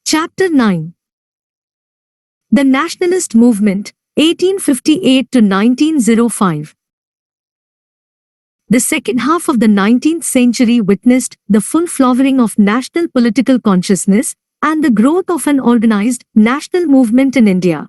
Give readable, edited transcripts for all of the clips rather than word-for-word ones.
Chapter 9. The Nationalist Movement, 1858 to 1905. The second half of the 19th century witnessed the full flowering of national political consciousness and the growth of an organized national movement in India.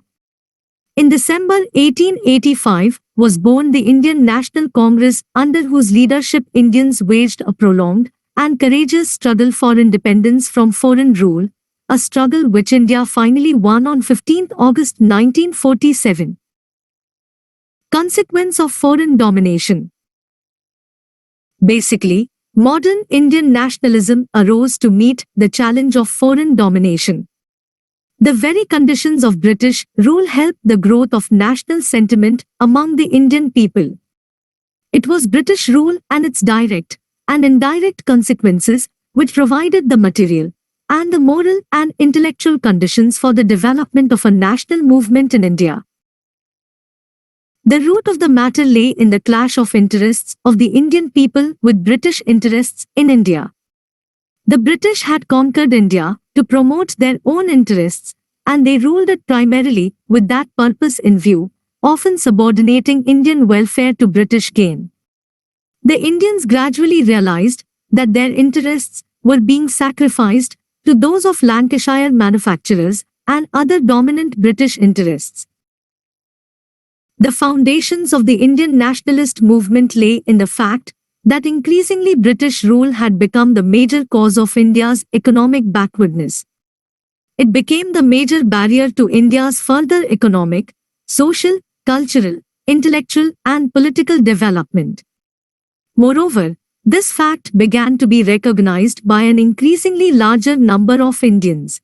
In December 1885 was born the Indian National Congress, under whose leadership Indians waged a prolonged and courageous struggle for independence from foreign rule, a struggle which India finally won on 15 August 1947. Consequence of foreign domination. Basically, modern Indian nationalism arose to meet the challenge of foreign domination. The very conditions of British rule helped the growth of national sentiment among the Indian people. It was British rule and its direct and indirect consequences which provided the material and the moral and intellectual conditions for the development of a national movement in India. The root of the matter lay in the clash of interests of the Indian people with British interests in India. The British had conquered India to promote their own interests, and they ruled it primarily with that purpose in view, often subordinating Indian welfare to British gain. The Indians gradually realized that their interests were being sacrificed to those of Lancashire manufacturers and other dominant British interests. The foundations of the Indian nationalist movement lay in the fact that increasingly British rule had become the major cause of India's economic backwardness. It became the major barrier to India's further economic, social, cultural, intellectual and political development. Moreover, this fact began to be recognized by an increasingly larger number of Indians.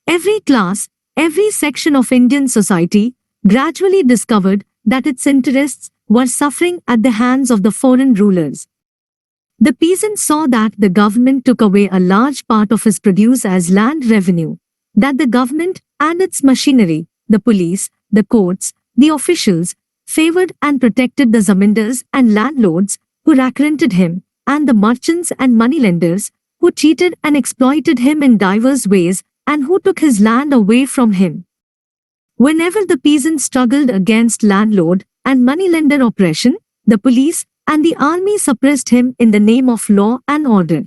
Every class, every section of Indian society gradually discovered that its interests were suffering at the hands of the foreign rulers. The peasant saw that the government took away a large part of his produce as land revenue, that the government and its machinery, the police, the courts, the officials, favored and protected the zamindars and landlords who rack-rented him, and the merchants and moneylenders who cheated and exploited him in divers ways and who took his land away from him. Whenever the peasant struggled against landlord and moneylender oppression, the police and the army suppressed him in the name of law and order.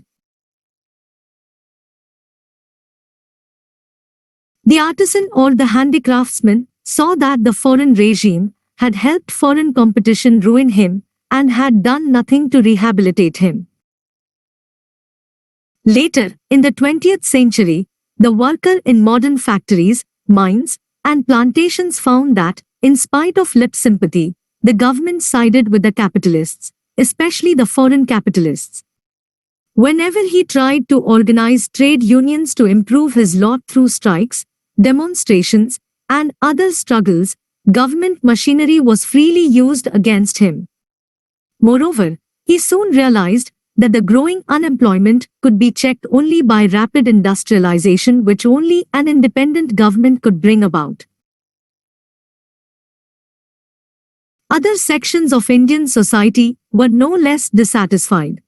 The artisan or the handicraftsman saw that the foreign regime had helped foreign competition ruin him and had done nothing to rehabilitate him. Later, in the 20th century, the worker in modern factories, mines, and plantations found that, in spite of lip sympathy, the government sided with the capitalists, especially the foreign capitalists. Whenever he tried to organize trade unions to improve his lot through strikes, demonstrations, and other struggles, government machinery was freely used against him. Moreover, he soon realized that the growing unemployment could be checked only by rapid industrialization, which only an independent government could bring about. Other sections of Indian society were no less dissatisfied.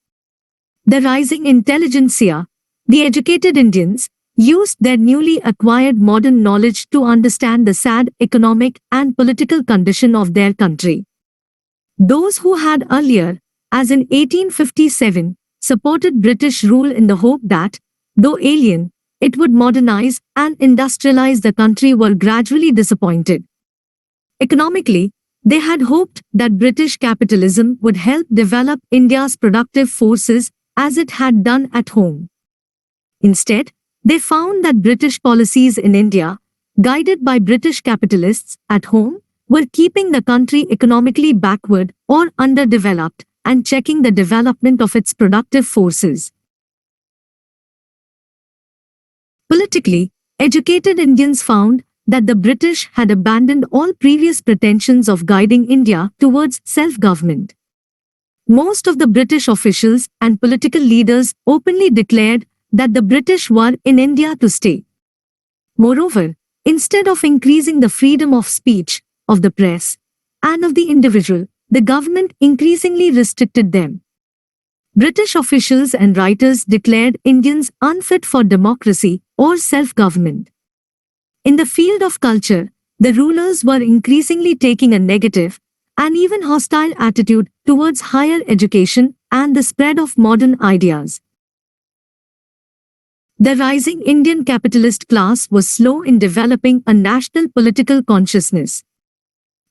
The rising intelligentsia, the educated Indians, used their newly acquired modern knowledge to understand the sad economic and political condition of their country. Those who had earlier, as in 1857, supported British rule in the hope that, though alien, it would modernize and industrialize the country were gradually disappointed. Economically, they had hoped that British capitalism would help develop India's productive forces as it had done at home. Instead, they found that British policies in India, guided by British capitalists at home, were keeping the country economically backward or underdeveloped and checking the development of its productive forces. Politically, educated Indians found that the British had abandoned all previous pretensions of guiding India towards self-government. Most of the British officials and political leaders openly declared that the British were in India to stay. Moreover, instead of increasing the freedom of speech, of the press, and of the individual, the government increasingly restricted them. British officials and writers declared Indians unfit for democracy or self-government. In the field of culture, the rulers were increasingly taking a negative and even hostile attitude towards higher education and the spread of modern ideas. The rising Indian capitalist class was slow in developing a national political consciousness.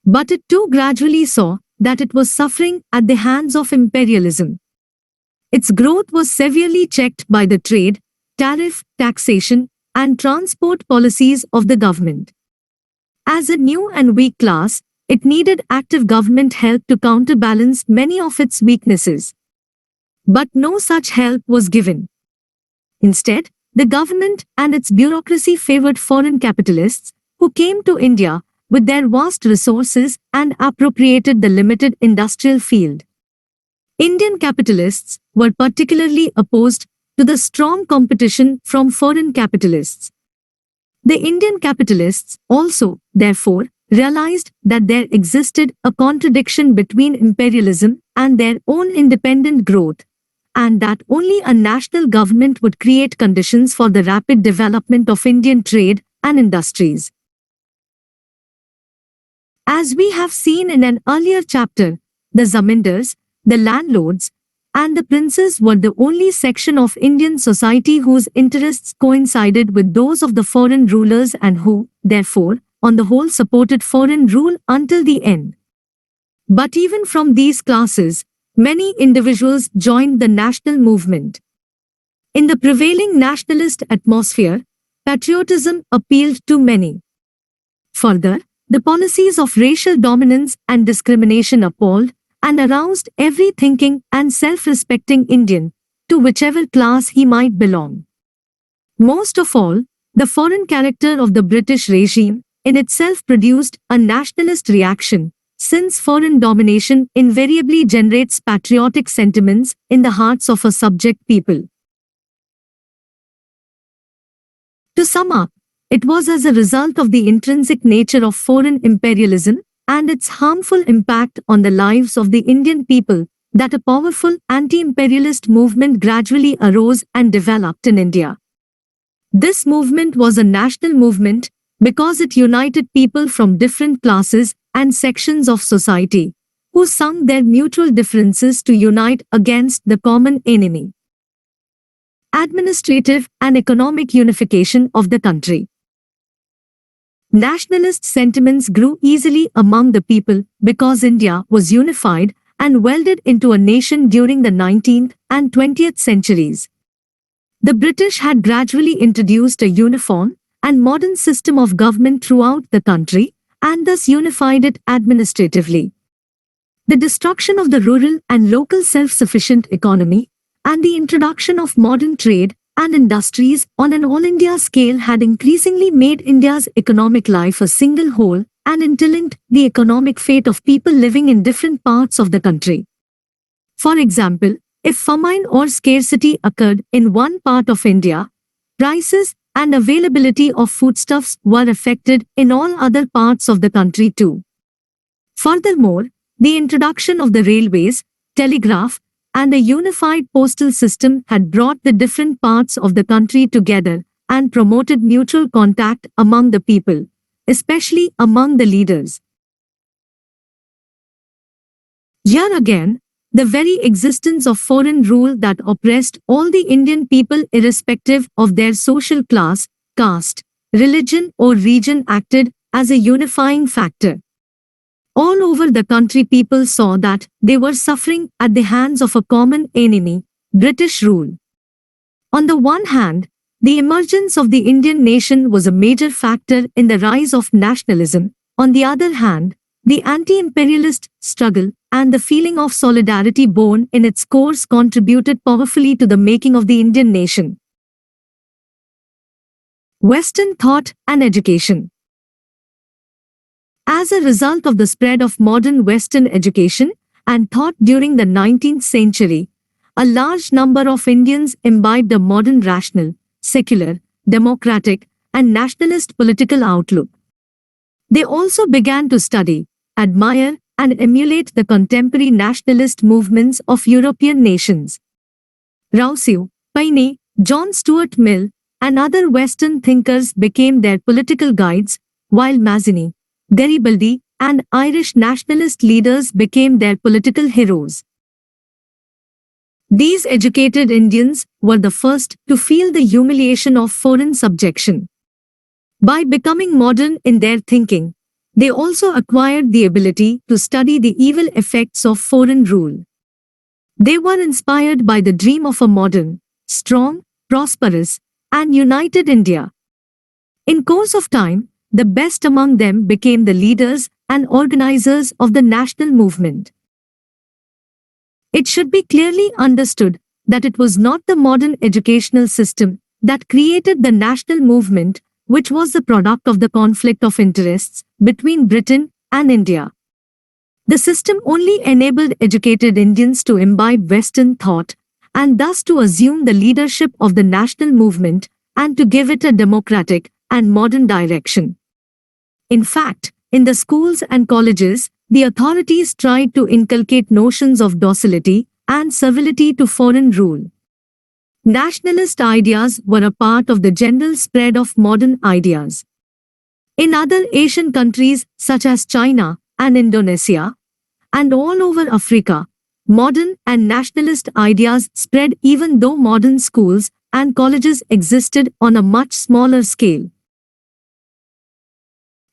But it too gradually saw that it was suffering at the hands of imperialism. Its growth was severely checked by the trade, tariff, taxation, and transport policies of the government. As a new and weak class, it needed active government help to counterbalance many of its weaknesses. But no such help was given. Instead, the government and its bureaucracy favored foreign capitalists who came to India with their vast resources and appropriated the limited industrial field. Indian capitalists were particularly opposed to the strong competition from foreign capitalists. The Indian capitalists also, therefore, realized that there existed a contradiction between imperialism and their own independent growth, and that only a national government would create conditions for the rapid development of Indian trade and industries. As we have seen in an earlier chapter, the zamindars, the landlords, and the princes were the only section of Indian society whose interests coincided with those of the foreign rulers and who, therefore, on the whole supported foreign rule until the end. But even from these classes, many individuals joined the national movement. In the prevailing nationalist atmosphere, patriotism appealed to many. Further, the policies of racial dominance and discrimination appalled and aroused every thinking and self-respecting Indian, to whichever class he might belong. Most of all, the foreign character of the British regime in itself produced a nationalist reaction, since foreign domination invariably generates patriotic sentiments in the hearts of a subject people. To sum up, it was as a result of the intrinsic nature of foreign imperialism and its harmful impact on the lives of the Indian people that a powerful anti-imperialist movement gradually arose and developed in India. This movement was a national movement because it united people from different classes and sections of society, who sung their mutual differences to unite against the common enemy. Administrative and economic unification of the country. Nationalist sentiments grew easily among the people because India was unified and welded into a nation during the 19th and 20th centuries. The British had gradually introduced a uniform and modern system of government throughout the country and thus unified it administratively. The destruction of the rural and local self-sufficient economy and the introduction of modern trade and industries on an all-India scale had increasingly made India's economic life a single whole and interlinked the economic fate of people living in different parts of the country. For example, if famine or scarcity occurred in one part of India, prices and availability of foodstuffs were affected in all other parts of the country too. Furthermore, the introduction of the railways, telegraph, and a unified postal system had brought the different parts of the country together and promoted mutual contact among the people, especially among the leaders. Here again, the very existence of foreign rule that oppressed all the Indian people irrespective of their social class, caste, religion or region acted as a unifying factor. All over the country people saw that they were suffering at the hands of a common enemy, British rule. On the one hand, the emergence of the Indian nation was a major factor in the rise of nationalism. On the other hand, the anti-imperialist struggle and the feeling of solidarity born in its course contributed powerfully to the making of the Indian nation. Western thought and education. As a result of the spread of modern Western education and thought during the 19th century, a large number of Indians imbibed a modern rational, secular, democratic, and nationalist political outlook. They also began to study, admire, and emulate the contemporary nationalist movements of European nations. Rousseau, Paine, John Stuart Mill, and other Western thinkers became their political guides, while Mazzini, Garibaldi, and Irish nationalist leaders became their political heroes. These educated Indians were the first to feel the humiliation of foreign subjection. By becoming modern in their thinking, they also acquired the ability to study the evil effects of foreign rule. They were inspired by the dream of a modern, strong, prosperous, and united India. In course of time, the best among them became the leaders and organizers of the national movement. It should be clearly understood that it was not the modern educational system that created the national movement, which was the product of the conflict of interests between Britain and India. The system only enabled educated Indians to imbibe Western thought and thus to assume the leadership of the national movement and to give it a democratic and modern direction. In fact, in the schools and colleges, the authorities tried to inculcate notions of docility and servility to foreign rule. Nationalist ideas were a part of the general spread of modern ideas. In other Asian countries such as China and Indonesia, and all over Africa, modern and nationalist ideas spread even though modern schools and colleges existed on a much smaller scale.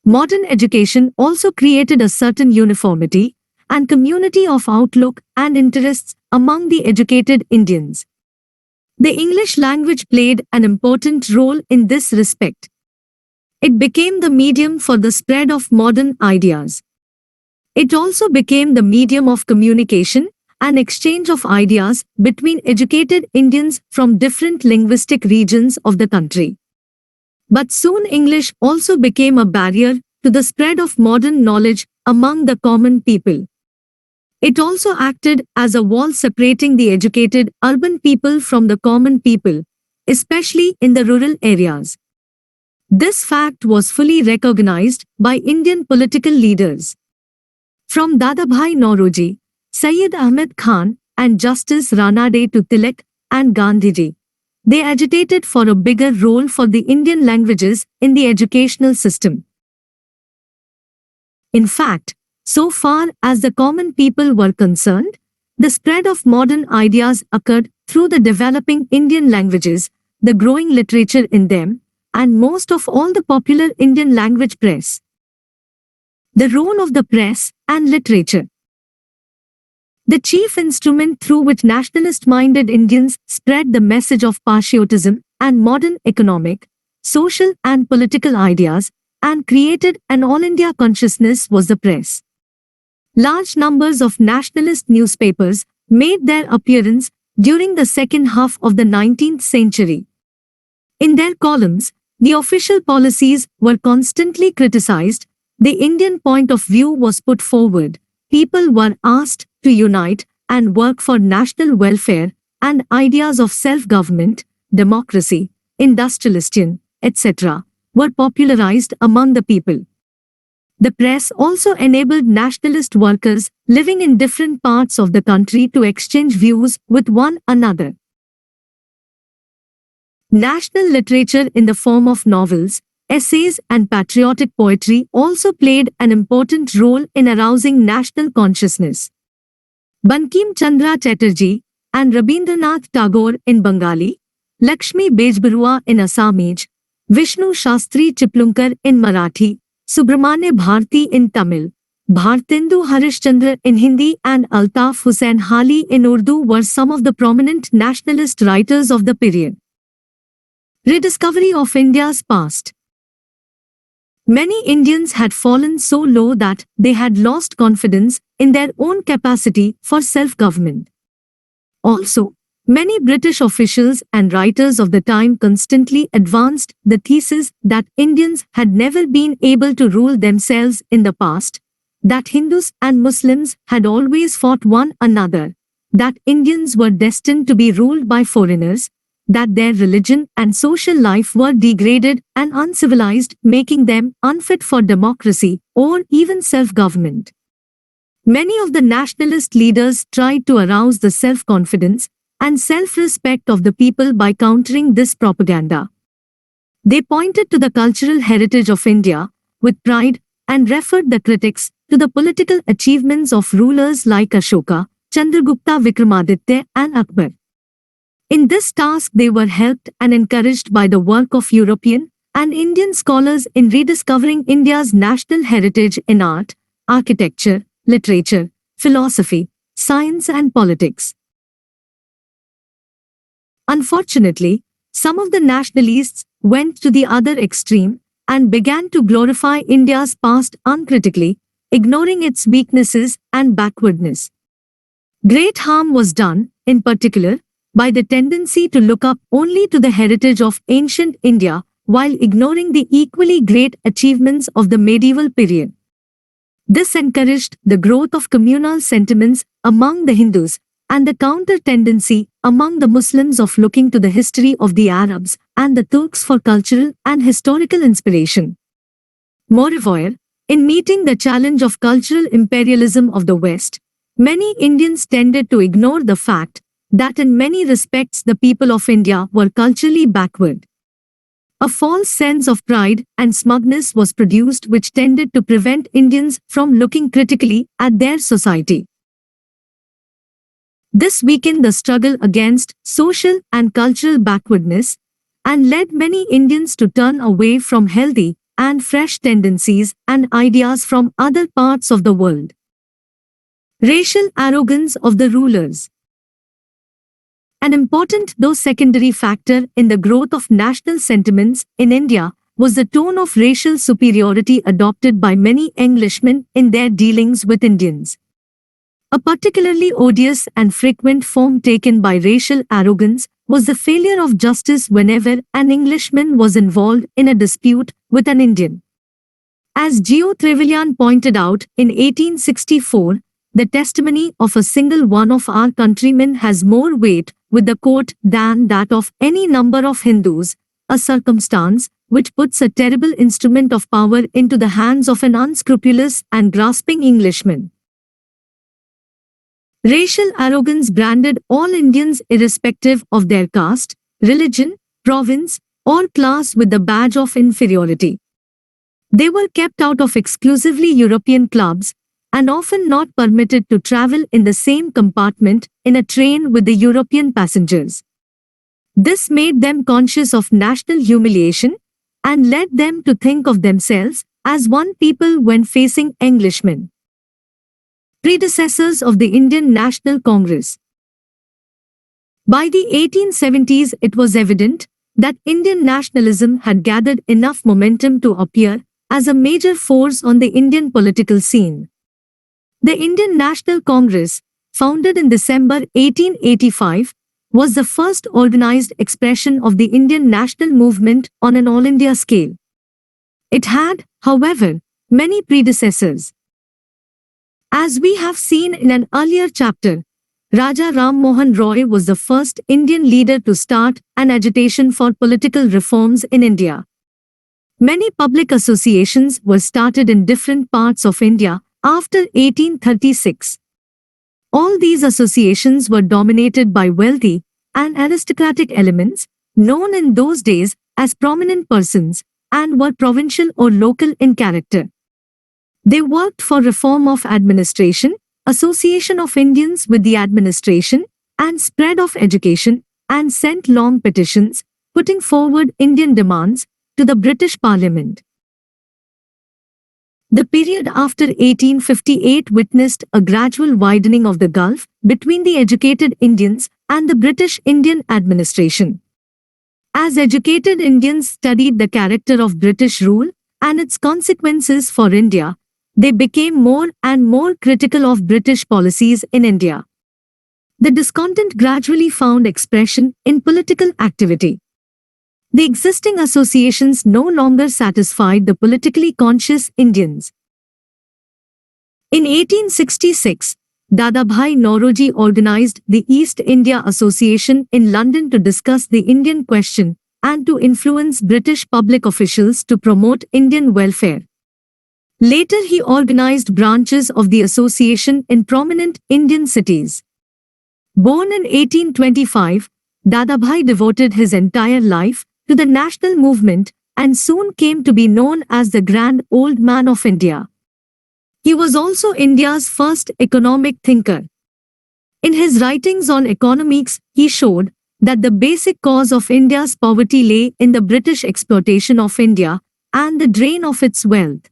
Modern education also created a certain uniformity and community of outlook and interests among the educated Indians. The English language played an important role in this respect. It became the medium for the spread of modern ideas. It also became the medium of communication and exchange of ideas between educated Indians from different linguistic regions of the country. But soon English also became a barrier to the spread of modern knowledge among the common people. It also acted as a wall separating the educated urban people from the common people, especially in the rural areas. This fact was fully recognized by Indian political leaders. From Dadabhai Nauroji, Sayyid Ahmed Khan, and Justice Ranade to Tilak and Gandhiji, they agitated for a bigger role for the Indian languages in the educational system. In fact, so far as the common people were concerned, the spread of modern ideas occurred through the developing Indian languages, the growing literature in them, and most of all the popular Indian language press. The role of the press and literature. The chief instrument through which nationalist-minded Indians spread the message of patriotism and modern economic, social and political ideas and created an all-India consciousness was the press. Large numbers of nationalist newspapers made their appearance during the second half of the 19th century. In their columns, the official policies were constantly criticized, the Indian point of view was put forward, people were asked to unite and work for national welfare, and ideas of self-government, democracy, industrialization, etc., were popularized among the people. The press also enabled nationalist workers living in different parts of the country to exchange views with one another. National literature in the form of novels, essays and patriotic poetry also played an important role in arousing national consciousness. Bankim Chandra Chatterjee and Rabindranath Tagore in Bengali, Lakshmi Bejbarua in Assamese, Vishnu Shastri Chiplunkar in Marathi, Subramanya Bharti in Tamil, Bhartendu Harishchandra in Hindi and Altaf Hussain Hali in Urdu were some of the prominent nationalist writers of the period. Rediscovery of India's past. Many Indians had fallen so low that they had lost confidence in their own capacity for self-government. Also, many British officials and writers of the time constantly advanced the thesis that Indians had never been able to rule themselves in the past, that Hindus and Muslims had always fought one another, that Indians were destined to be ruled by foreigners, that their religion and social life were degraded and uncivilized, making them unfit for democracy or even self-government. Many of the nationalist leaders tried to arouse the self-confidence and self-respect of the people by countering this propaganda. They pointed to the cultural heritage of India with pride and referred the critics to the political achievements of rulers like Ashoka, Chandragupta, Vikramaditya, and Akbar. In this task, they were helped and encouraged by the work of European and Indian scholars in rediscovering India's national heritage in art, architecture, literature, philosophy, science, and politics. Unfortunately, some of the nationalists went to the other extreme and began to glorify India's past uncritically, ignoring its weaknesses and backwardness. Great harm was done, in particular, by the tendency to look up only to the heritage of ancient India while ignoring the equally great achievements of the medieval period. This encouraged the growth of communal sentiments among the Hindus and the counter-tendency among the Muslims of looking to the history of the Arabs and the Turks for cultural and historical inspiration. Moreover, in meeting the challenge of cultural imperialism of the West, many Indians tended to ignore the fact that in many respects the people of India were culturally backward. A false sense of pride and smugness was produced which tended to prevent Indians from looking critically at their society. This weakened the struggle against social and cultural backwardness and led many Indians to turn away from healthy and fresh tendencies and ideas from other parts of the world. Racial arrogance of the rulers. An important though secondary factor in the growth of national sentiments in India was the tone of racial superiority adopted by many Englishmen in their dealings with Indians. A particularly odious and frequent form taken by racial arrogance was the failure of justice whenever an Englishman was involved in a dispute with an Indian. As Geo Trevelyan pointed out in 1864, the testimony of a single one of our countrymen has more weight with the court than that of any number of Hindus, a circumstance which puts a terrible instrument of power into the hands of an unscrupulous and grasping Englishman. Racial arrogance branded all Indians irrespective of their caste, religion, province, or class with the badge of inferiority. They were kept out of exclusively European clubs and often not permitted to travel in the same compartment in a train with the European passengers. This made them conscious of national humiliation and led them to think of themselves as one people when facing Englishmen. Predecessors of the Indian National Congress. By the 1870s, it was evident that Indian nationalism had gathered enough momentum to appear as a major force on the Indian political scene. The Indian National Congress, founded in December 1885, was the first organized expression of the Indian national movement on an all-India scale. It had, however, many predecessors. As we have seen in an earlier chapter, Raja Ram Mohan Roy was the first Indian leader to start an agitation for political reforms in India. Many public associations were started in different parts of India after 1836. All these associations were dominated by wealthy and aristocratic elements, known in those days as prominent persons, and were provincial or local in character. They worked for reform of administration, association of Indians with the administration, and spread of education, and sent long petitions, putting forward Indian demands, to the British Parliament. The period after 1858 witnessed a gradual widening of the gulf between the educated Indians and the British Indian administration. As educated Indians studied the character of British rule and its consequences for India, they became more and more critical of British policies in India. The discontent gradually found expression in political activity. The existing associations no longer satisfied the politically conscious Indians. In 1866, Dadabhai Nauroji organized the East India Association in London to discuss the Indian question and to influence British public officials to promote Indian welfare. Later he organized branches of the association in prominent Indian cities. Born in 1825, Dadabhai devoted his entire life to the national movement and soon came to be known as the Grand Old Man of India. He was also India's first economic thinker. In his writings on economics, he showed that the basic cause of India's poverty lay in the British exploitation of India and the drain of its wealth.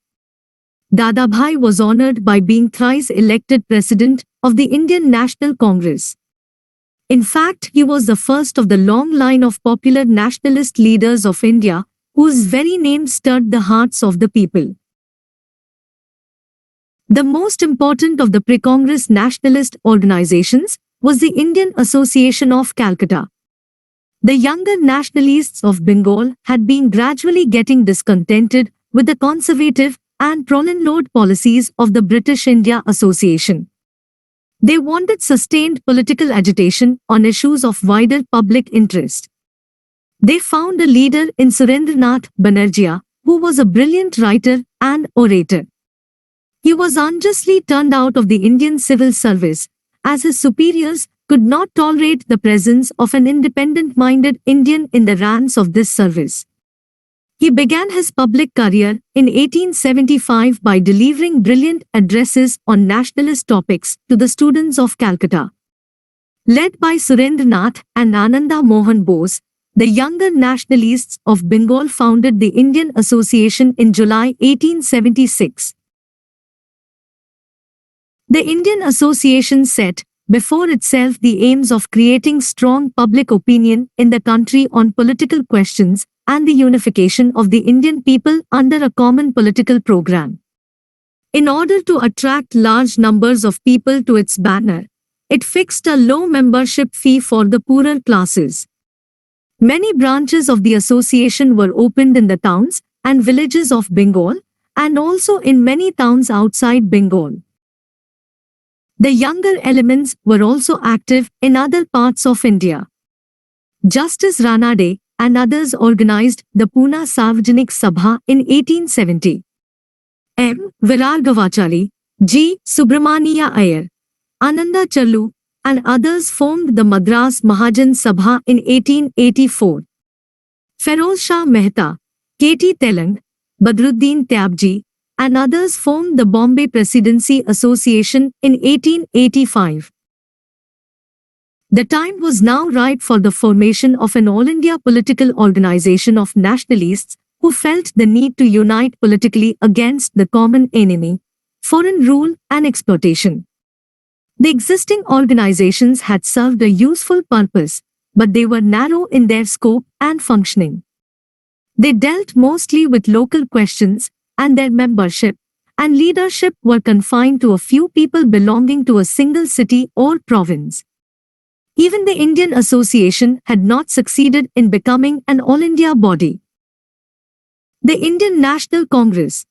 Dadabhai was honored by being thrice elected president of the Indian National Congress. In fact, he was the first of the long line of popular nationalist leaders of India, whose very name stirred the hearts of the people. The most important of the pre-Congress nationalist organizations was the Indian Association of Calcutta. The younger nationalists of Bengal had been gradually getting discontented with the conservative and pro-landlord policies of the British India Association. They wanted sustained political agitation on issues of wider public interest. They found a leader in Surendranath Banerjee, who was a brilliant writer and orator. He was unjustly turned out of the Indian civil service, as his superiors could not tolerate the presence of an independent-minded Indian in the ranks of this service. He began his public career in 1875 by delivering brilliant addresses on nationalist topics to the students of Calcutta. Led by Surendranath and Ananda Mohan Bose, the younger nationalists of Bengal founded the Indian Association in July 1876. The Indian Association set before itself the aims of creating strong public opinion in the country on political questions and the unification of the Indian people under a common political program. In order to attract large numbers of people to its banner, it fixed a low membership fee for the poorer classes. Many branches of the association were opened in the towns and villages of Bengal and also in many towns outside Bengal. The younger elements were also active in other parts of India. Justice Ranade and others organized the Pune Sarvajanik Sabha in 1870. M. Virargavachari, G. Subramaniya Iyer, Ananda Challu, and others formed the Madras Mahajan Sabha in 1884. Feroz Shah Mehta, K.T. Telang, Badruddin Tyabji, and others formed the Bombay Presidency Association in 1885. The time was now ripe for the formation of an all-India political organization of nationalists who felt the need to unite politically against the common enemy, foreign rule and exploitation. The existing organizations had served a useful purpose, but they were narrow in their scope and functioning. They dealt mostly with local questions, and their membership and leadership were confined to a few people belonging to a single city or province. Even the Indian Association had not succeeded in becoming an all-India body. The Indian National Congress.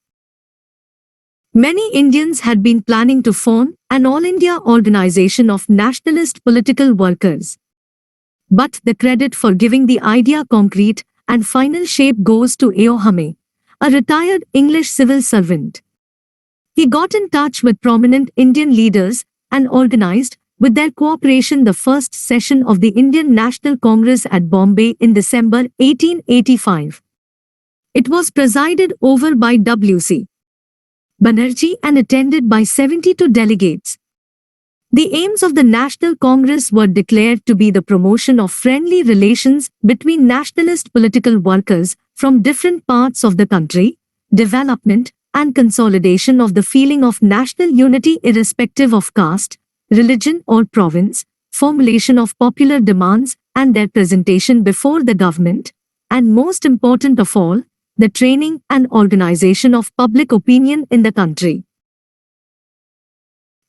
Many Indians had been planning to form an all-India organization of nationalist political workers. But the credit for giving the idea concrete and final shape goes to A.O. Hame, a retired English civil servant. He got in touch with prominent Indian leaders and organized, with their cooperation, the first session of the Indian National Congress at Bombay in December 1885. It was presided over by W.C. Banerjee and attended by 72 delegates. The aims of the National Congress were declared to be the promotion of friendly relations between nationalist political workers from different parts of the country, development and consolidation of the feeling of national unity irrespective of caste, religion or province, formulation of popular demands and their presentation before the government, and most important of all, the training and organization of public opinion in the country.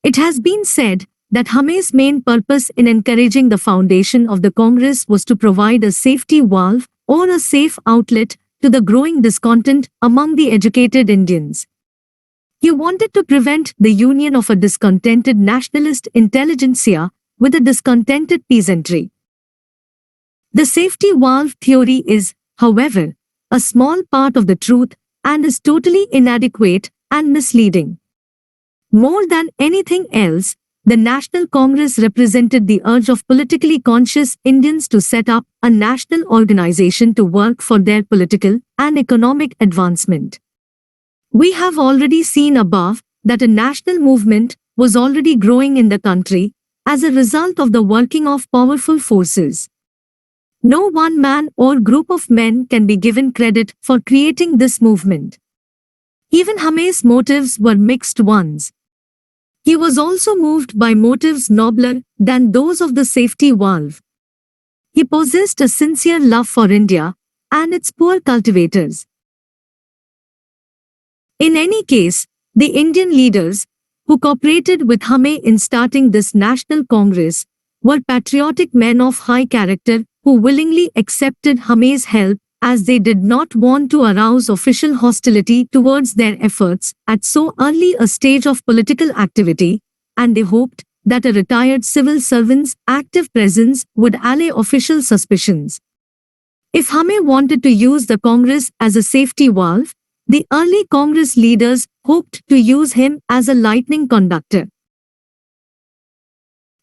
It has been said that Hame's main purpose in encouraging the foundation of the Congress was to provide a safety valve or a safe outlet to the growing discontent among the educated Indians. He wanted to prevent the union of a discontented nationalist intelligentsia with a discontented peasantry. The safety valve theory is, however, a small part of the truth and is totally inadequate and misleading. More than anything else, the National Congress represented the urge of politically conscious Indians to set up a national organization to work for their political and economic advancement. We have already seen above that a national movement was already growing in the country as a result of the working of powerful forces. No one man or group of men can be given credit for creating this movement. Even Hame's motives were mixed ones. He was also moved by motives nobler than those of the safety valve. He possessed a sincere love for India and its poor cultivators. In any case, the Indian leaders who cooperated with Hame in starting this National Congress were patriotic men of high character who willingly accepted Hame's help as they did not want to arouse official hostility towards their efforts at so early a stage of political activity, and they hoped that a retired civil servant's active presence would allay official suspicions. If Hame wanted to use the Congress as a safety valve, the early Congress leaders hoped to use him as a lightning conductor.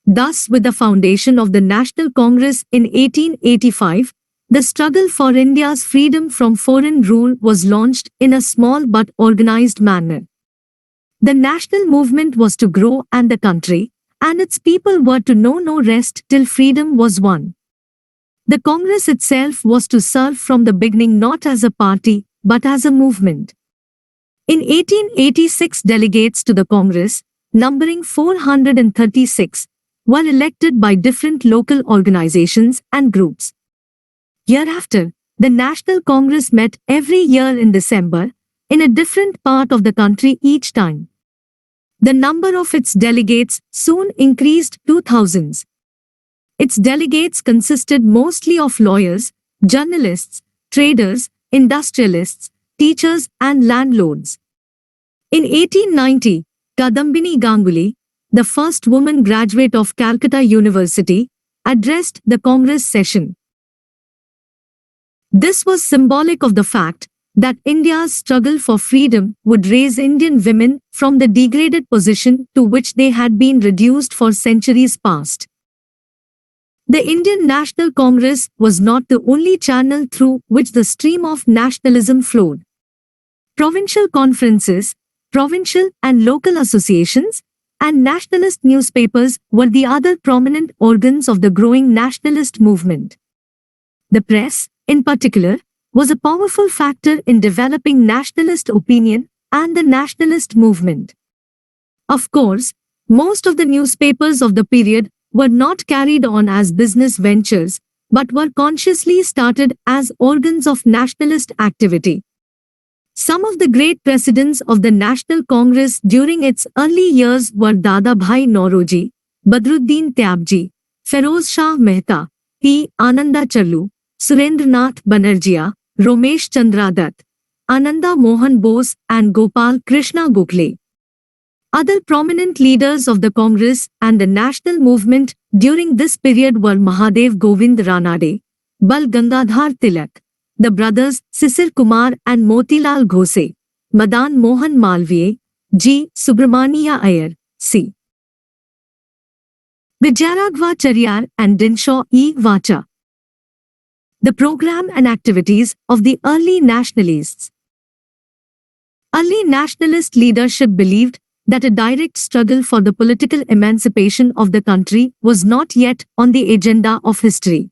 Thus, with the foundation of the National Congress in 1885, the struggle for India's freedom from foreign rule was launched in a small but organized manner. The national movement was to grow and the country and its people were to know no rest till freedom was won. The Congress itself was to serve from the beginning not as a party but as a movement. In 1886, delegates to the Congress, numbering 436, were elected by different local organizations and groups. Hereafter, the National Congress met every year in December, in a different part of the country each time. The number of its delegates soon increased to thousands. Its delegates consisted mostly of lawyers, journalists, traders, industrialists, teachers and landlords. In 1890, Kadambini Ganguly, the first woman graduate of Calcutta University, addressed the Congress session. This was symbolic of the fact that India's struggle for freedom would raise Indian women from the degraded position to which they had been reduced for centuries past. The Indian National Congress was not the only channel through which the stream of nationalism flowed. Provincial conferences, provincial and local associations, and nationalist newspapers were the other prominent organs of the growing nationalist movement. The press, in particular, was a powerful factor in developing nationalist opinion and the nationalist movement. Of course, most of the newspapers of the period were not carried on as business ventures, but were consciously started as organs of nationalist activity. Some of the great presidents of the National Congress during its early years were Dadabhai Nauroji, Badruddin Tyabji, Feroz Shah Mehta, P. Anandacharlu, Surendranath Banerjee, Romesh Chandra Dutt, Ananda Mohan Bose and Gopal Krishna Gokhale. Other prominent leaders of the Congress and the national movement during this period were Mahadev Govind Ranade, Bal Gangadhar Tilak, the brothers Sisir Kumar and Motilal Ghose, Madan Mohan Malviya, G. Subramania Iyer, C. Vijayaraghava Chariyar and Dinshaw E. Vacha. The program and activities of the early nationalists. Early nationalist leadership believed that a direct struggle for the political emancipation of the country was not yet on the agenda of history.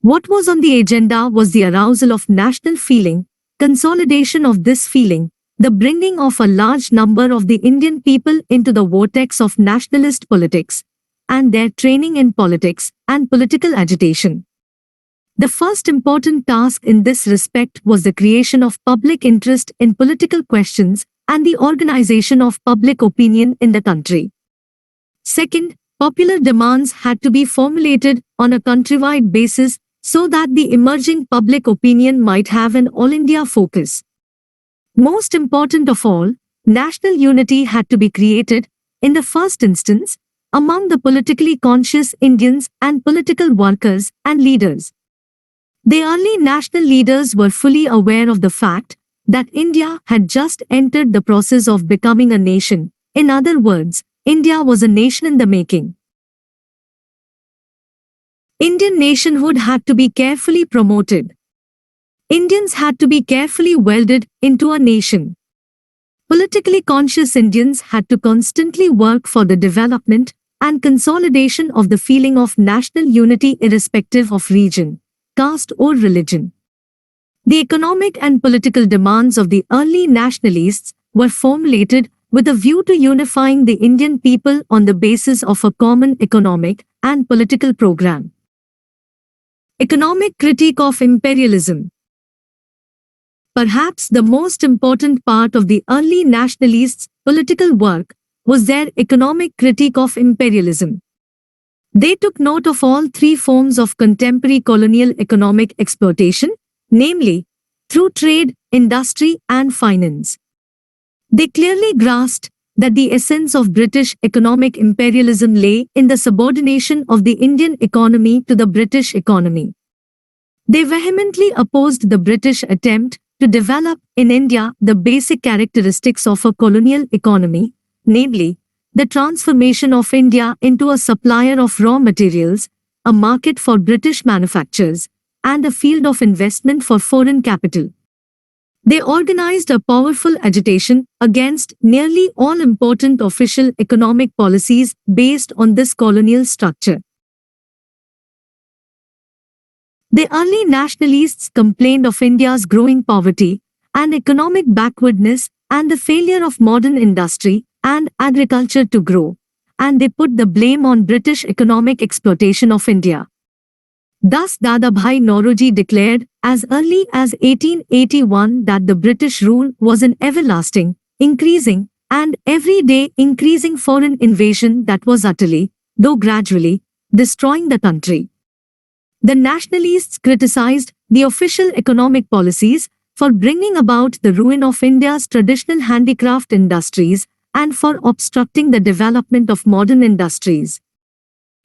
What was on the agenda was the arousal of national feeling, consolidation of this feeling, the bringing of a large number of the Indian people into the vortex of nationalist politics, and their training in politics and political agitation. The first important task in this respect was the creation of public interest in political questions and the organization of public opinion in the country. Second, popular demands had to be formulated on a countrywide basis so that the emerging public opinion might have an all-India focus. Most important of all, national unity had to be created, in the first instance, among the politically conscious Indians and political workers and leaders. The early national leaders were fully aware of the fact that India had just entered the process of becoming a nation. In other words, India was a nation in the making. Indian nationhood had to be carefully promoted. Indians had to be carefully welded into a nation. Politically conscious Indians had to constantly work for the development and consolidation of the feeling of national unity irrespective of region, caste or religion. The economic and political demands of the early nationalists were formulated with a view to unifying the Indian people on the basis of a common economic and political program. Economic critique of imperialism. Perhaps the most important part of the early nationalists' political work was their economic critique of imperialism. They took note of all three forms of contemporary colonial economic exploitation, namely, through trade, industry, and finance. They clearly grasped that the essence of British economic imperialism lay in the subordination of the Indian economy to the British economy. They vehemently opposed the British attempt to develop in India the basic characteristics of a colonial economy, namely, the transformation of India into a supplier of raw materials, a market for British manufactures, and a field of investment for foreign capital. They organized a powerful agitation against nearly all important official economic policies based on this colonial structure. The early nationalists complained of India's growing poverty and economic backwardness and the failure of modern industry and agriculture to grow, and they put the blame on British economic exploitation of India. Thus Dadabhai Naoroji declared as early as 1881 that the British rule was an everlasting, increasing, and every day increasing foreign invasion that was utterly, though gradually, destroying the country. The nationalists criticized the official economic policies for bringing about the ruin of India's traditional handicraft industries and for obstructing the development of modern industries.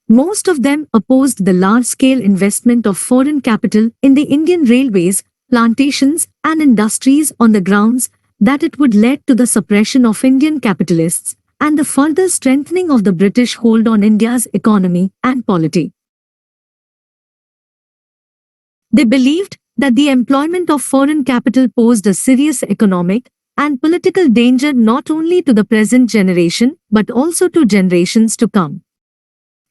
Most of them opposed the large-scale investment of foreign capital in the Indian railways, plantations, and industries on the grounds that it would lead to the suppression of Indian capitalists and the further strengthening of the British hold on India's economy and polity. They believed that the employment of foreign capital posed a serious economic and political danger not only to the present generation but also to generations to come.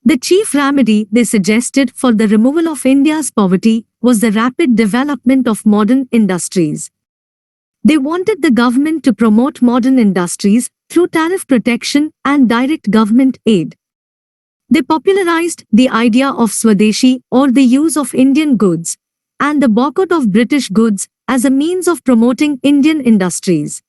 The chief remedy they suggested for the removal of India's poverty was the rapid development of modern industries. They wanted the government to promote modern industries through tariff protection and direct government aid. They popularized the idea of Swadeshi or the use of Indian goods and the boycott of British goods as a means of promoting Indian industries.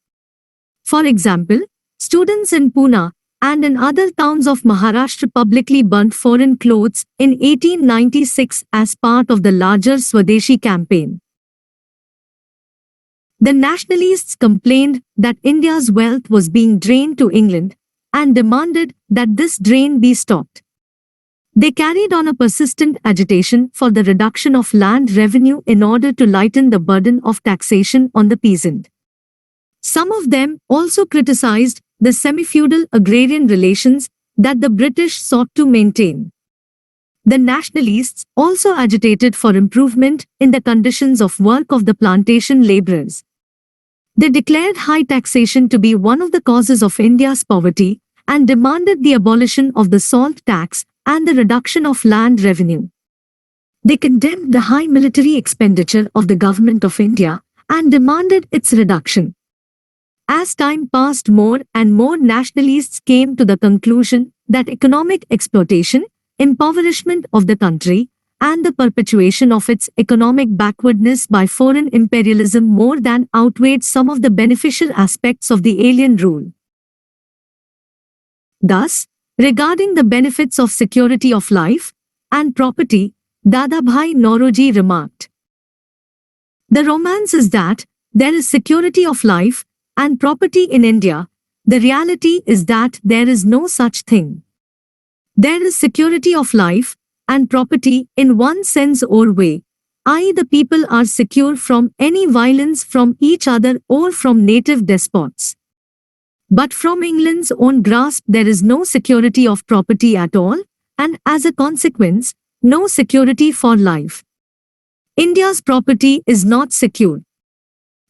For example, students in Pune and in other towns of Maharashtra publicly burnt foreign clothes in 1896 as part of the larger Swadeshi campaign. The nationalists complained that India's wealth was being drained to England and demanded that this drain be stopped. They carried on a persistent agitation for the reduction of land revenue in order to lighten the burden of taxation on the peasant. Some of them also criticized the semi-feudal agrarian relations that the British sought to maintain. The nationalists also agitated for improvement in the conditions of work of the plantation laborers. They declared high taxation to be one of the causes of India's poverty and demanded the abolition of the salt tax and the reduction of land revenue. They condemned the high military expenditure of the government of India and demanded its reduction. As time passed, more and more nationalists came to the conclusion that economic exploitation, impoverishment of the country, and the perpetuation of its economic backwardness by foreign imperialism more than outweighed some of the beneficial aspects of the alien rule. Thus, regarding the benefits of security of life and property, Dadabhai Naoroji remarked, "The romance is that there is security of life and property in India. The reality is that there is no such thing. There is security of life and property in one sense or way, i.e. the people are secure from any violence from each other or from native despots. But from England's own grasp there is no security of property at all, and as a consequence, no security for life. India's property is not secure.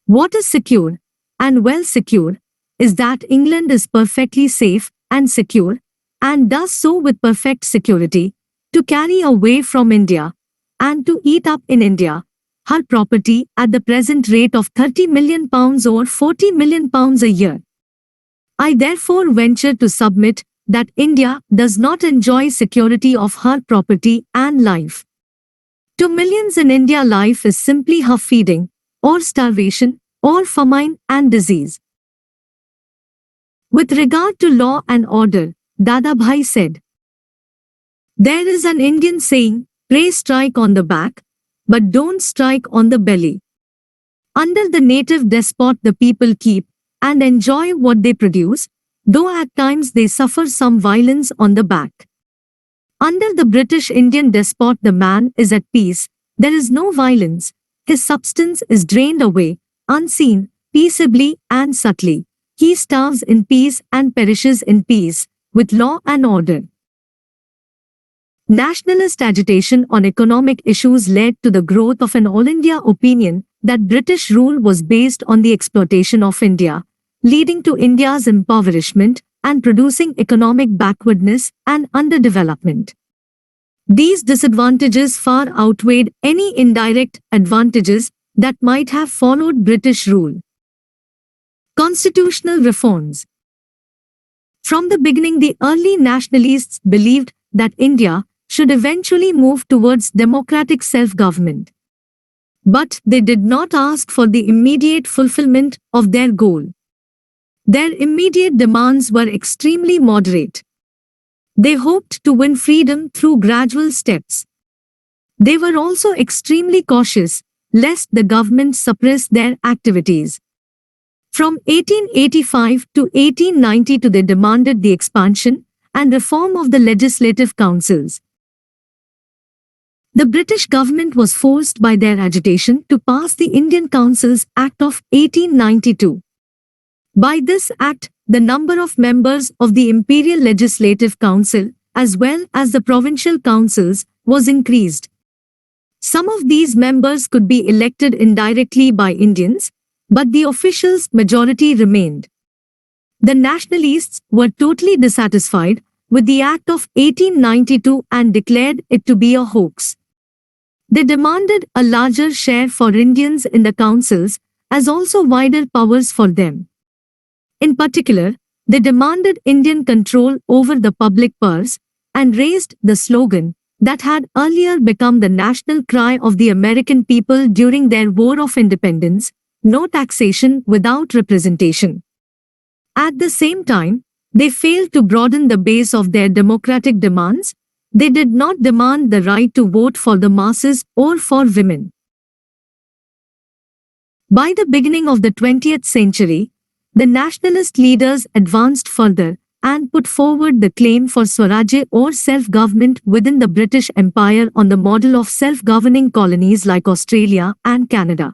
What is secure, and well secure, is that England is perfectly safe and secure, and does so with perfect security, to carry away from India, and to eat up in India, her property at the present rate of £30 million or £40 million a year. I therefore venture to submit that India does not enjoy security of her property and life. To millions in India, life is simply her feeding, or starvation, or famine and disease. With regard to law and order, Dadabhai said, "There is an Indian saying, pray strike on the back, but don't strike on the belly. Under the native despot the people keep and enjoy what they produce, though at times they suffer some violence on the back. Under the British Indian despot the man is at peace, there is no violence, his substance is drained away, unseen, peaceably and subtly. He starves in peace and perishes in peace, with law and order." Nationalist agitation on economic issues led to the growth of an all-India opinion that British rule was based on the exploitation of India, leading to India's impoverishment and producing economic backwardness and underdevelopment. These disadvantages far outweighed any indirect advantages that might have followed British rule. Constitutional reforms. From the beginning, the early nationalists believed that India should eventually move towards democratic self-government. But they did not ask for the immediate fulfillment of their goal. Their immediate demands were extremely moderate. They hoped to win freedom through gradual steps. They were also extremely cautious, lest the government suppress their activities. From 1885 to 1892 they demanded the expansion and reform of the legislative councils. The British government was forced by their agitation to pass the Indian Councils Act of 1892. By this act, the number of members of the Imperial Legislative Council, as well as the provincial councils, was increased. Some of these members could be elected indirectly by Indians, but the officials' majority remained. The nationalists were totally dissatisfied with the Act of 1892 and declared it to be a hoax. They demanded a larger share for Indians in the councils, as also wider powers for them. In particular, they demanded Indian control over the public purse and raised the slogan that had earlier become the national cry of the American people during their War of Independence: "No taxation without representation." At the same time, they failed to broaden the base of their democratic demands. They did not demand the right to vote for the masses or for women. By the beginning of the 20th century, the nationalist leaders advanced further and put forward the claim for Swaraj or self-government within the British Empire on the model of self-governing colonies like Australia and Canada.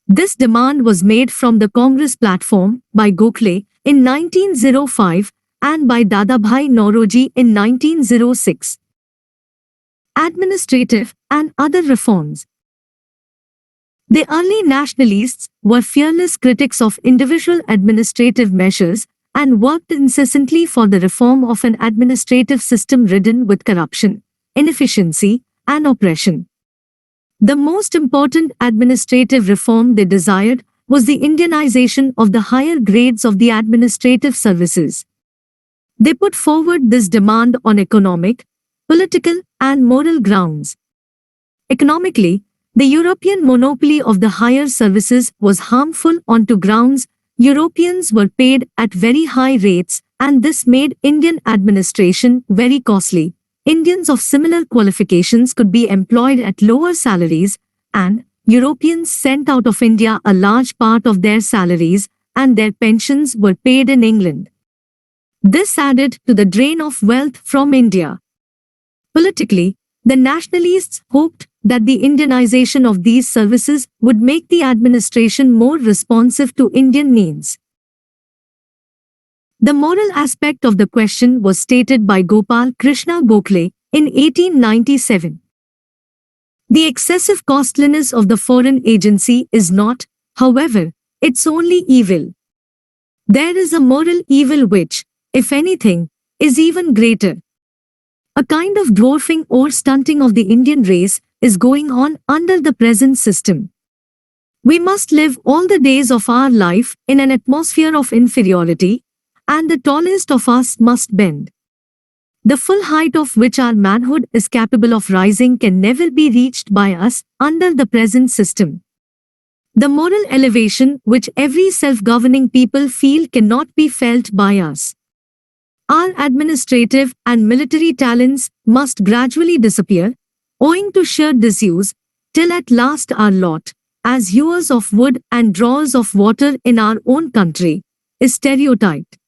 This demand was made from the Congress platform by Gokhale in 1905 and by Dadabhai Naoroji in 1906. Administrative and other reforms. The early nationalists were fearless critics of individual administrative measures and worked incessantly for the reform of an administrative system ridden with corruption, inefficiency, and oppression. The most important administrative reform they desired was the Indianization of the higher grades of the administrative services. They put forward this demand on economic, political, and moral grounds. Economically, the European monopoly of the higher services was harmful on two grounds. Europeans were paid at very high rates, and this made Indian administration very costly. Indians of similar qualifications could be employed at lower salaries, and Europeans sent out of India a large part of their salaries, and their pensions were paid in England. This added to the drain of wealth from India. Politically, the nationalists hoped that the Indianization of these services would make the administration more responsive to Indian needs. The moral aspect of the question was stated by Gopal Krishna Gokhale in 1897. The excessive costliness of the foreign agency is not, however, its only evil. There is a moral evil which, if anything, is even greater. A kind of dwarfing or stunting of the Indian race is going on under the present system. We must live all the days of our life in an atmosphere of inferiority, and the tallest of us must bend. The full height of which our manhood is capable of rising can never be reached by us under the present system. The moral elevation which every self-governing people feel cannot be felt by us. Our administrative and military talents must gradually disappear, owing to sheer disuse, till at last our lot, as hewers of wood and drawers of water in our own country, is stereotyped.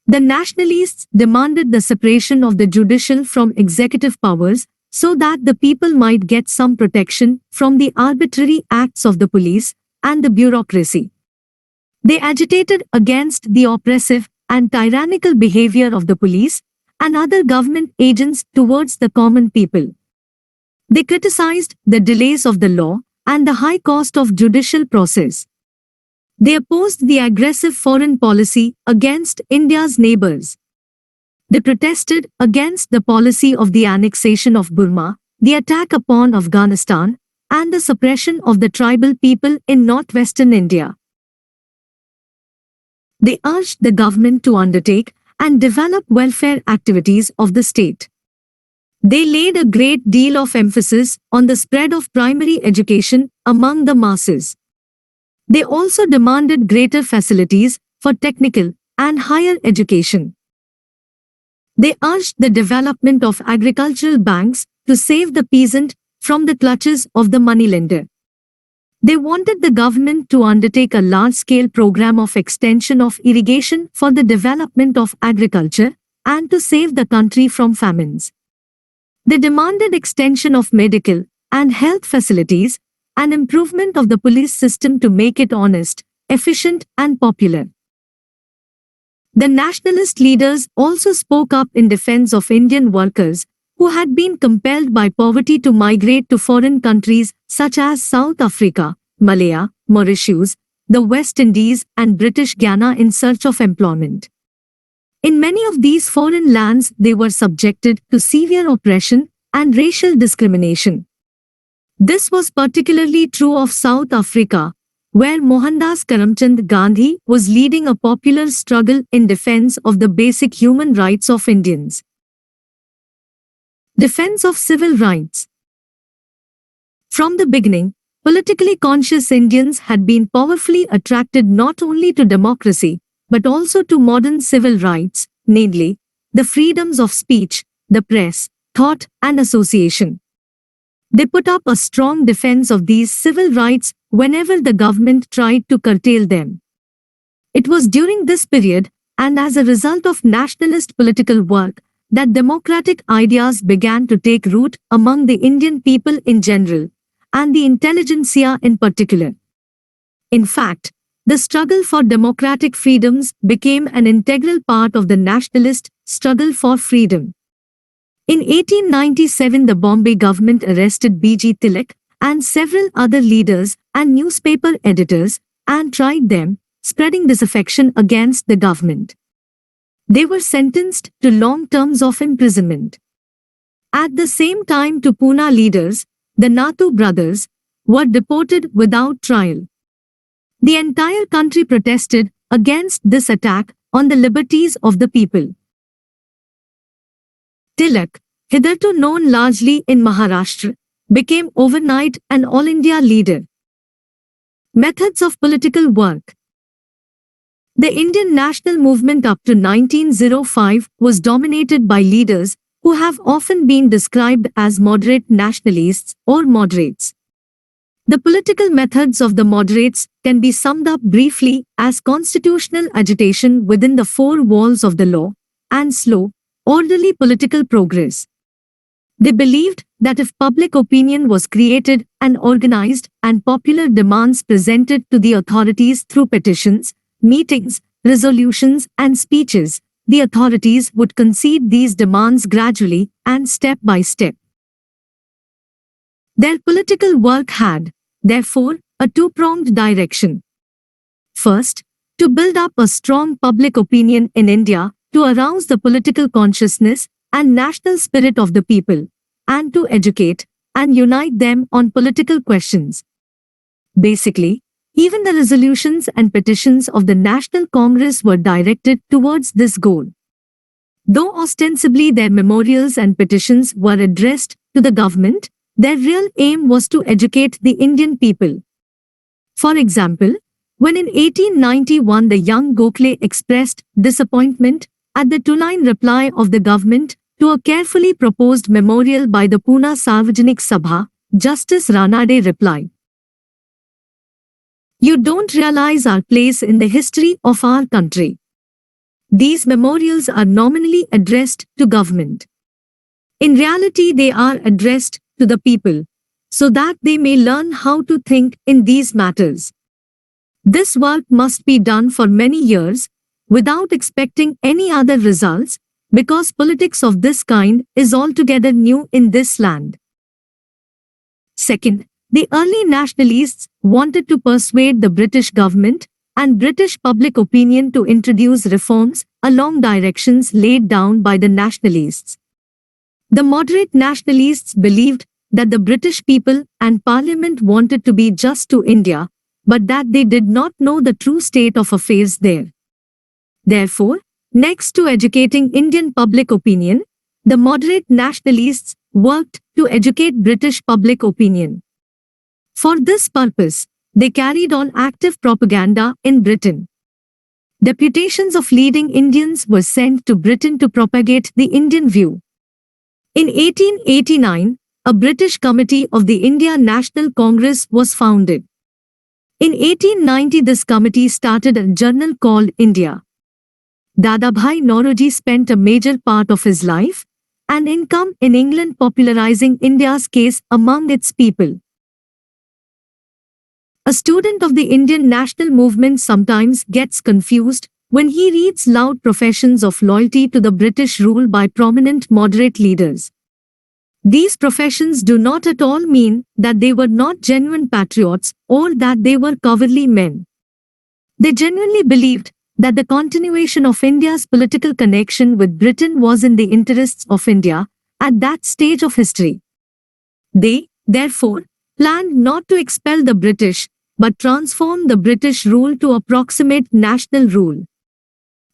The nationalists demanded the separation of the judicial from executive powers so that the people might get some protection from the arbitrary acts of the police and the bureaucracy. They agitated against the oppressive and tyrannical behavior of the police and other government agents towards the common people. They criticized the delays of the law and the high cost of judicial process. They opposed the aggressive foreign policy against India's neighbors. They protested against the policy of the annexation of Burma, the attack upon Afghanistan, and the suppression of the tribal people in northwestern India. They urged the government to undertake and develop welfare activities of the state. They laid a great deal of emphasis on the spread of primary education among the masses. They also demanded greater facilities for technical and higher education. They urged the development of agricultural banks to save the peasant from the clutches of the moneylender. They wanted the government to undertake a large-scale program of extension of irrigation for the development of agriculture and to save the country from famines. They demanded extension of medical and health facilities and improvement of the police system to make it honest, efficient, and popular. The nationalist leaders also spoke up in defense of Indian workers who had been compelled by poverty to migrate to foreign countries such as South Africa, Malaya, Mauritius, the West Indies, and British Guiana in search of employment. In many of these foreign lands, they were subjected to severe oppression and racial discrimination. This was particularly true of South Africa, where Mohandas Karamchand Gandhi was leading a popular struggle in defense of the basic human rights of Indians. Defense of civil rights. From the beginning, politically conscious Indians had been powerfully attracted not only to democracy, but also to modern civil rights, namely, the freedoms of speech, the press, thought, and association. They put up a strong defense of these civil rights whenever the government tried to curtail them. It was during this period, and as a result of nationalist political work, that democratic ideas began to take root among the Indian people in general, and the intelligentsia in particular. In fact, the struggle for democratic freedoms became an integral part of the nationalist struggle for freedom. In 1897, the Bombay government arrested B.G. Tilak and several other leaders and newspaper editors and tried them, spreading disaffection against the government. They were sentenced to long terms of imprisonment. At the same time, two Poona leaders, the Nathu brothers, were deported without trial. The entire country protested against this attack on the liberties of the people. Tilak, hitherto known largely in Maharashtra, became overnight an all-India leader. Methods of political work. The Indian national movement up to 1905 was dominated by leaders who have often been described as moderate nationalists or moderates. The political methods of the moderates can be summed up briefly as constitutional agitation within the four walls of the law and slow, orderly political progress. They believed that if public opinion was created and organized and popular demands presented to the authorities through petitions, meetings, resolutions, and speeches, the authorities would concede these demands gradually and step by step. Their political work had, therefore, a two-pronged direction. First, to build up a strong public opinion in India, to arouse the political consciousness and national spirit of the people, and to educate and unite them on political questions. Basically, even the resolutions and petitions of the National Congress were directed towards this goal. Though ostensibly their memorials and petitions were addressed to the government, their real aim was to educate the Indian people. For example, when in 1891 the young Gokhale expressed disappointment at the two-line reply of the government to a carefully proposed memorial by the Pune Sarvajanik Sabha, Justice Ranade replied, "You don't realize our place in the history of our country. These memorials are nominally addressed to government. In reality, they are addressed to the people, so that they may learn how to think in these matters. This work must be done for many years, without expecting any other results, because politics of this kind is altogether new in this land." Second, the early nationalists wanted to persuade the British government and British public opinion to introduce reforms along directions laid down by the nationalists. The moderate nationalists believed that the British people and Parliament wanted to be just to India, but that they did not know the true state of affairs there. Therefore, next to educating Indian public opinion, the moderate nationalists worked to educate British public opinion. For this purpose, they carried on active propaganda in Britain. Deputations of leading Indians were sent to Britain to propagate the Indian view. In 1889, a British committee of the India National Congress was founded. In 1890, this committee started a journal called India. Dadabhai Naoroji spent a major part of his life and income in England popularizing India's case among its people. A student of the Indian national movement sometimes gets confused when he reads loud professions of loyalty to the British rule by prominent moderate leaders. These professions do not at all mean that they were not genuine patriots or that they were cowardly men. They genuinely believed that the continuation of India's political connection with Britain was in the interests of India at that stage of history. They, therefore, planned not to expel the British, but transform the British rule to approximate national rule.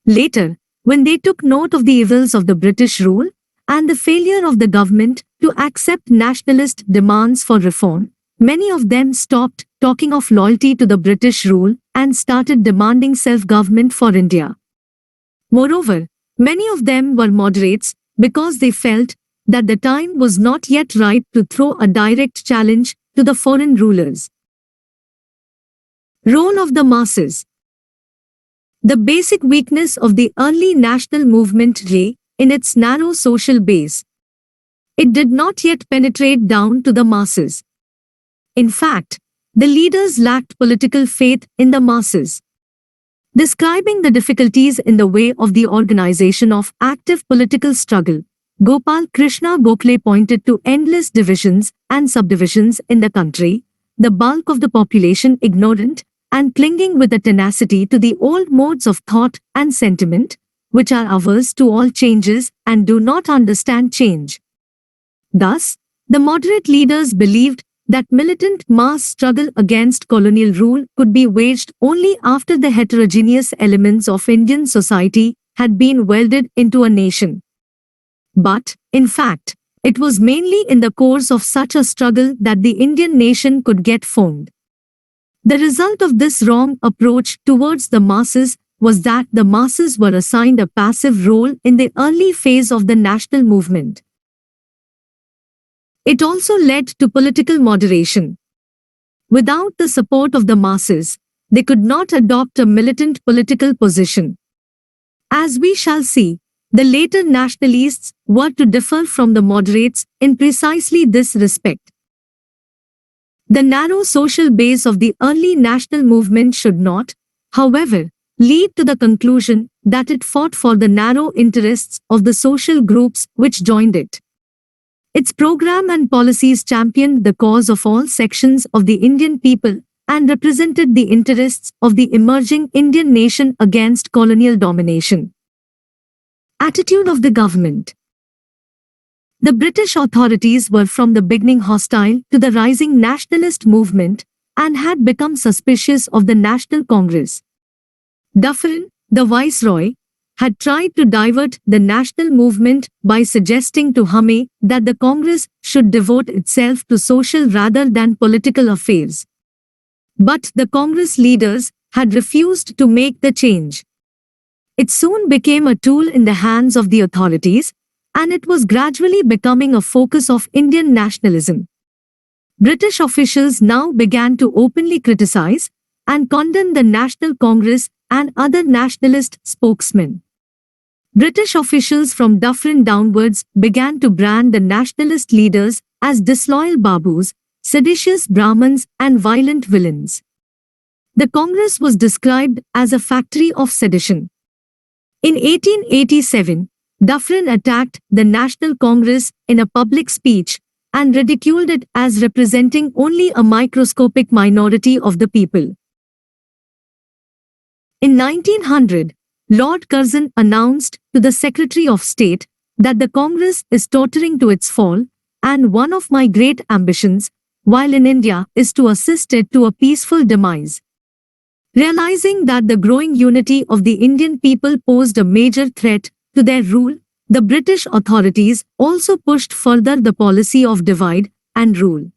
Later, when they took note of the evils of the British rule and the failure of the government to accept nationalist demands for reform, many of them stopped talking of loyalty to the British rule and started demanding self-government for India. Moreover, many of them were moderates because they felt that the time was not yet ripe to throw a direct challenge to the foreign rulers. Role of the masses. The basic weakness of the early national movement lay in its narrow social base. It did not yet penetrate down to the masses. In fact, the leaders lacked political faith in the masses. Describing the difficulties in the way of the organization of active political struggle, Gopal Krishna Gokhale pointed to endless divisions and subdivisions in the country, the bulk of the population ignorant and clinging with a tenacity to the old modes of thought and sentiment, which are averse to all changes and do not understand change. Thus, the moderate leaders believed that militant mass struggle against colonial rule could be waged only after the heterogeneous elements of Indian society had been welded into a nation. But, in fact, it was mainly in the course of such a struggle that the Indian nation could get formed. The result of this wrong approach towards the masses was that the masses were assigned a passive role in the early phase of the national movement. It also led to political moderation. Without the support of the masses, they could not adopt a militant political position. As we shall see, the later nationalists were to differ from the moderates in precisely this respect. The narrow social base of the early national movement should not, however, lead to the conclusion that it fought for the narrow interests of the social groups which joined it. Its program and policies championed the cause of all sections of the Indian people and represented the interests of the emerging Indian nation against colonial domination. Attitude of the government. The British authorities were from the beginning hostile to the rising nationalist movement and had become suspicious of the National Congress. Dufferin, the viceroy, had tried to divert the national movement by suggesting to Hume that the Congress should devote itself to social rather than political affairs. But the Congress leaders had refused to make the change. It soon became a tool in the hands of the authorities, and it was gradually becoming a focus of Indian nationalism. British officials now began to openly criticize and condemn the National Congress and other nationalist spokesmen. British officials from Dufferin downwards began to brand the nationalist leaders as disloyal Babus, seditious Brahmins and violent villains. The Congress was described as a factory of sedition. In 1887, Dufferin attacked the National Congress in a public speech and ridiculed it as representing only a microscopic minority of the people. In 1900, Lord Curzon announced to the Secretary of State that the Congress is tottering to its fall, and one of my great ambitions, while in India, is to assist it to a peaceful demise. Realizing that the growing unity of the Indian people posed a major threat to their rule, the British authorities also pushed further the policy of divide and rule.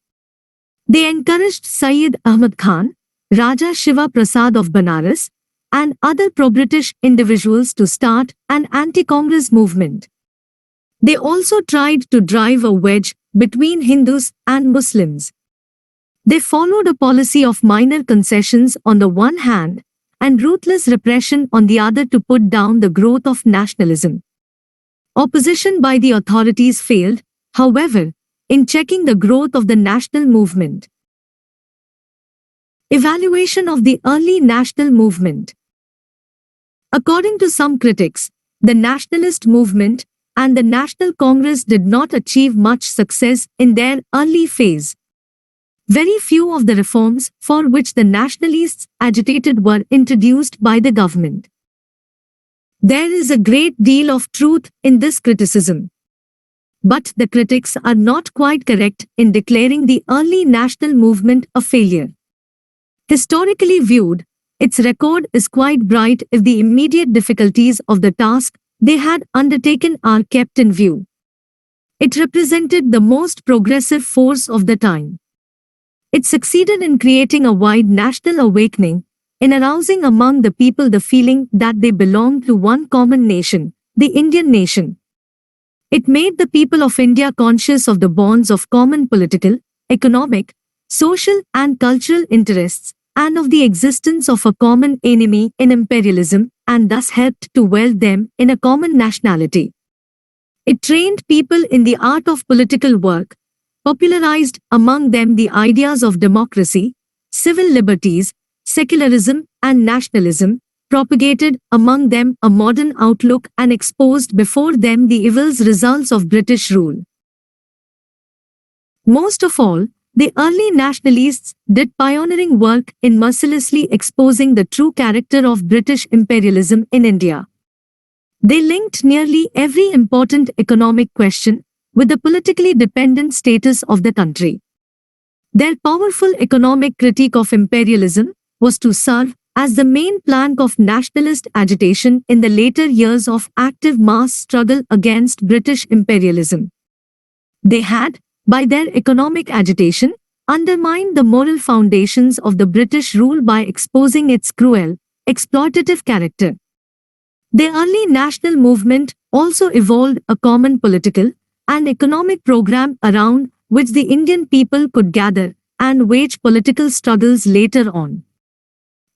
They encouraged Syed Ahmad Khan, Raja Shiva Prasad of Banaras, and other pro-British individuals to start an anti-Congress movement. They also tried to drive a wedge between Hindus and Muslims. They followed a policy of minor concessions on the one hand and ruthless repression on the other to put down the growth of nationalism. Opposition by the authorities failed, however, in checking the growth of the national movement. Evaluation of the early national movement. According to some critics, the nationalist movement and the National Congress did not achieve much success in their early phase. Very few of the reforms for which the nationalists agitated were introduced by the government. There is a great deal of truth in this criticism. But the critics are not quite correct in declaring the early national movement a failure. Historically viewed, its record is quite bright if the immediate difficulties of the task they had undertaken are kept in view. It represented the most progressive force of the time. It succeeded in creating a wide national awakening, in arousing among the people the feeling that they belonged to one common nation, the Indian nation. It made the people of India conscious of the bonds of common political, economic, social and cultural interests, and of the existence of a common enemy in imperialism, and thus helped to weld them in a common nationality. It trained people in the art of political work, popularized among them the ideas of democracy, civil liberties, secularism and nationalism, propagated among them a modern outlook and exposed before them the evil results of British rule. Most of all, the early nationalists did pioneering work in mercilessly exposing the true character of British imperialism in India. They linked nearly every important economic question with the politically dependent status of the country. Their powerful economic critique of imperialism was to serve as the main plank of nationalist agitation in the later years of active mass struggle against British imperialism. They had, by their economic agitation, undermined the moral foundations of the British rule by exposing its cruel, exploitative character. The early national movement also evolved a common political and economic program around which the Indian people could gather and wage political struggles later on.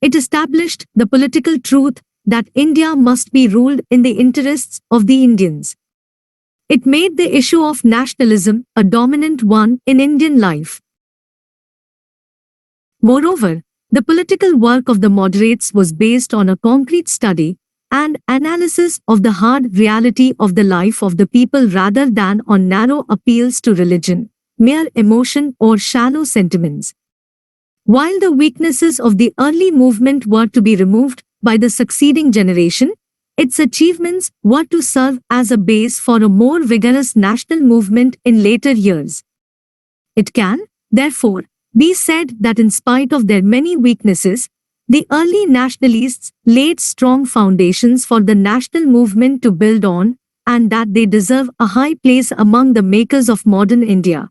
It established the political truth that India must be ruled in the interests of the Indians. It made the issue of nationalism a dominant one in Indian life. Moreover, The political work of the moderates was based on a concrete study and analysis of the hard reality of the life of the people rather than on narrow appeals to religion, mere emotion or shallow sentiments. While the weaknesses of the early movement were to be removed by the succeeding generation, its achievements were to serve as a base for a more vigorous national movement in later years. It can, therefore, be said that in spite of their many weaknesses, the early nationalists laid strong foundations for the national movement to build on, and that they deserve a high place among the makers of modern India.